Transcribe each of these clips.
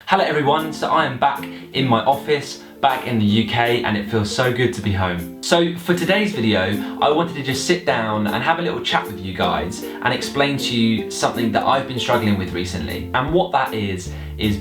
Hello everyone, so I am back in my office, back in the UK, and it feels so good to be home. So for today's video, I wanted to just sit down and have a little chat with you guys and explain to you something that I've been struggling with recently. And what that is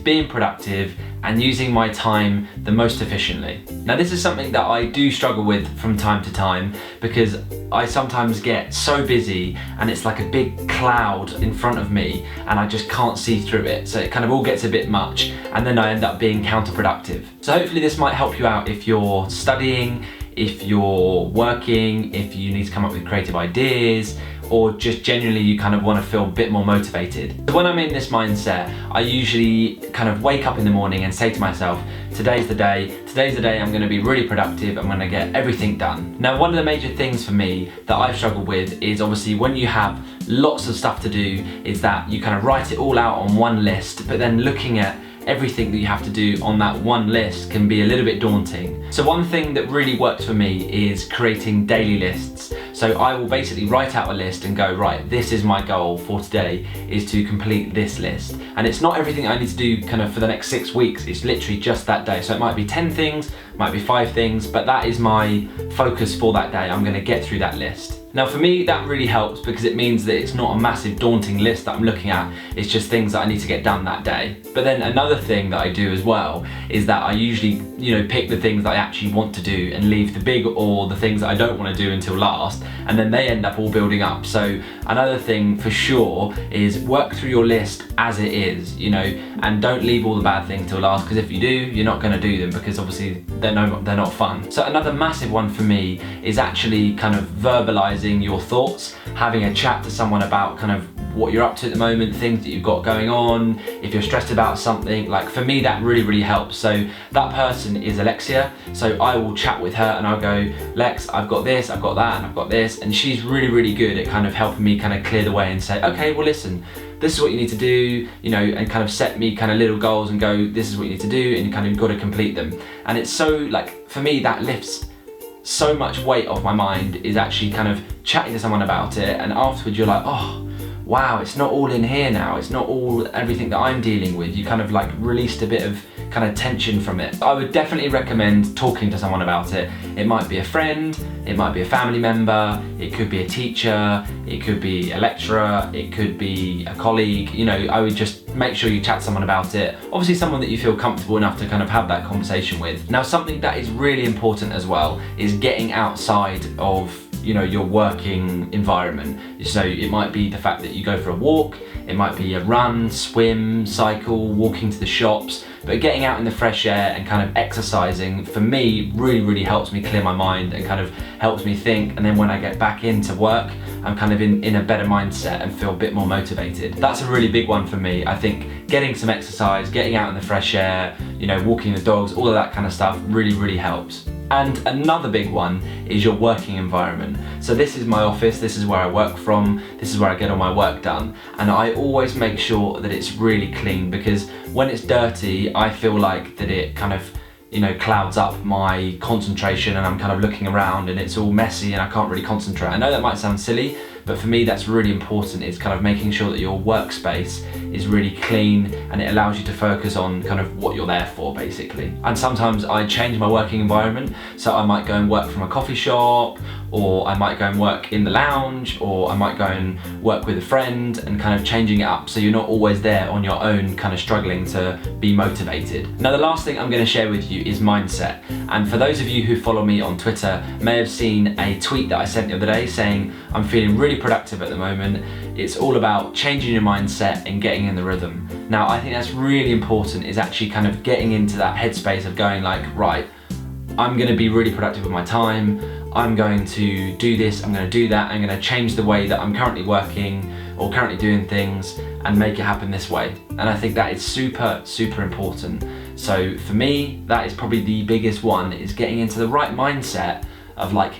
being productive and using my time the most efficiently. Now this is something that I do struggle with from time to time because I sometimes get so busy and it's like a big cloud in front of me and I just can't see through it. So it kind of all gets a bit much and then I end up being counterproductive. So hopefully this might help you out if you're studying, if you're working, if you need to come up with creative ideas, or just genuinely you kind of want to feel a bit more motivated. So when I'm in this mindset, I usually kind of wake up in the morning and say to myself, today's the day I'm going to be really productive, I'm going to get everything done. Now one of the major things for me that I've struggled with is obviously when you have lots of stuff to do, is that you kind of write it all out on one list, but then looking at everything that you have to do on that one list can be a little bit daunting. So one thing that really works for me is creating daily lists. So I will basically write out a list and go, right, this is my goal for today, is to complete this list. And it's not everything I need to do kind of for the next 6 weeks, it's literally just that day. So it might be 10 things, might be 5 things, but that is my focus for that day. I'm gonna get through that list. Now for me, that really helps because it means that it's not a massive daunting list that I'm looking at, it's just things that I need to get done that day. But then another thing that I do as well is that I usually, pick the things that I actually want to do and leave the big or the things that I don't want to do until last, and then they end up all building up. So another thing for sure is work through your list as it is, and don't leave all the bad things till last, because if you do, you're not going to do them because obviously they're not fun. So another massive one for me is actually kind of verbalizing your thoughts, having a chat to someone about kind of what you're up to at the moment, things that you've got going on, if you're stressed about something. Like for me, that really helps. So that person is Alexia, so I will chat with her and I'll go, Lex, I've got this, I've got that, and I've got this, and she's really good at kind of helping me kind of clear the way and say, okay, well listen, this is what you need to do, and kind of set me kind of little goals and go, this is what you need to do, and you kind of got to complete them. And it's so, like, for me, that lifts so much weight off my mind, is actually kind of chatting to someone about it, and afterwards you're like, oh wow, it's not all in here now, it's not all everything that I'm dealing with. You kind of like released a bit of kind of tension from it. I would definitely recommend talking to someone about it. It might be a friend, it might be a family member, it could be a teacher, it could be a lecturer, it could be a colleague. I would just make sure you chat to someone about it. Obviously someone that you feel comfortable enough to kind of have that conversation with. Now something that is really important as well is getting outside of your working environment. So it might be the fact that you go for a walk, it might be a run, swim, cycle, walking to the shops, but getting out in the fresh air and kind of exercising, for me, really helps me clear my mind and kind of helps me think. And then when I get back into work, I'm kind of in a better mindset and feel a bit more motivated. That's a really big one for me. I think getting some exercise, getting out in the fresh air, walking the dogs, all of that kind of stuff really helps. And another big one is your working environment. So this is my office, this is where I work from, this is where I get all my work done. And I always make sure that it's really clean, because when it's dirty, I feel like that it kind of, clouds up my concentration, and I'm kind of looking around and it's all messy and I can't really concentrate. I know that might sound silly, but for me that's really important, is kind of making sure that your workspace is really clean and it allows you to focus on kind of what you're there for, basically. And sometimes I change my working environment, so I might go and work from a coffee shop, or I might go and work in the lounge, or I might go and work with a friend, and kind of changing it up so you're not always there on your own, kind of struggling to be motivated. Now the last thing I'm going to share with you is mindset. And for those of you who follow me on Twitter may have seen a tweet that I sent the other day saying I'm feeling really productive at the moment. It's all about changing your mindset and getting in the rhythm. Now I think that's really important, is actually kind of getting into that headspace of going like, right, I'm going to be really productive with my time, I'm going to do this, I'm going to do that, I'm going to change the way that I'm currently working or currently doing things and make it happen this way. And I think that is super important. So for me, that is probably the biggest one, is getting into the right mindset of like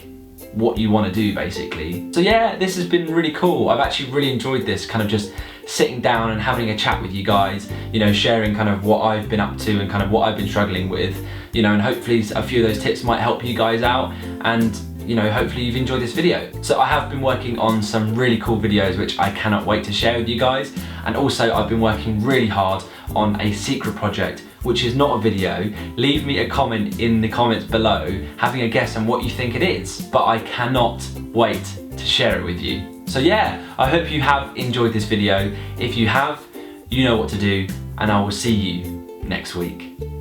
what you want to do, basically. So yeah, this has been really cool. I've actually really enjoyed this, kind of just sitting down and having a chat with you guys, sharing kind of what I've been up to and kind of what I've been struggling with, and hopefully a few of those tips might help you guys out. And you know, hopefully you've enjoyed this video. So I have been working on some really cool videos which I cannot wait to share with you guys. And also I've been working really hard on a secret project, which is not a video. Leave me a comment in the comments below, having a guess on what you think it is. But I cannot wait to share it with you. So yeah, I hope you have enjoyed this video. If you have, you know what to do, and I will see you next week.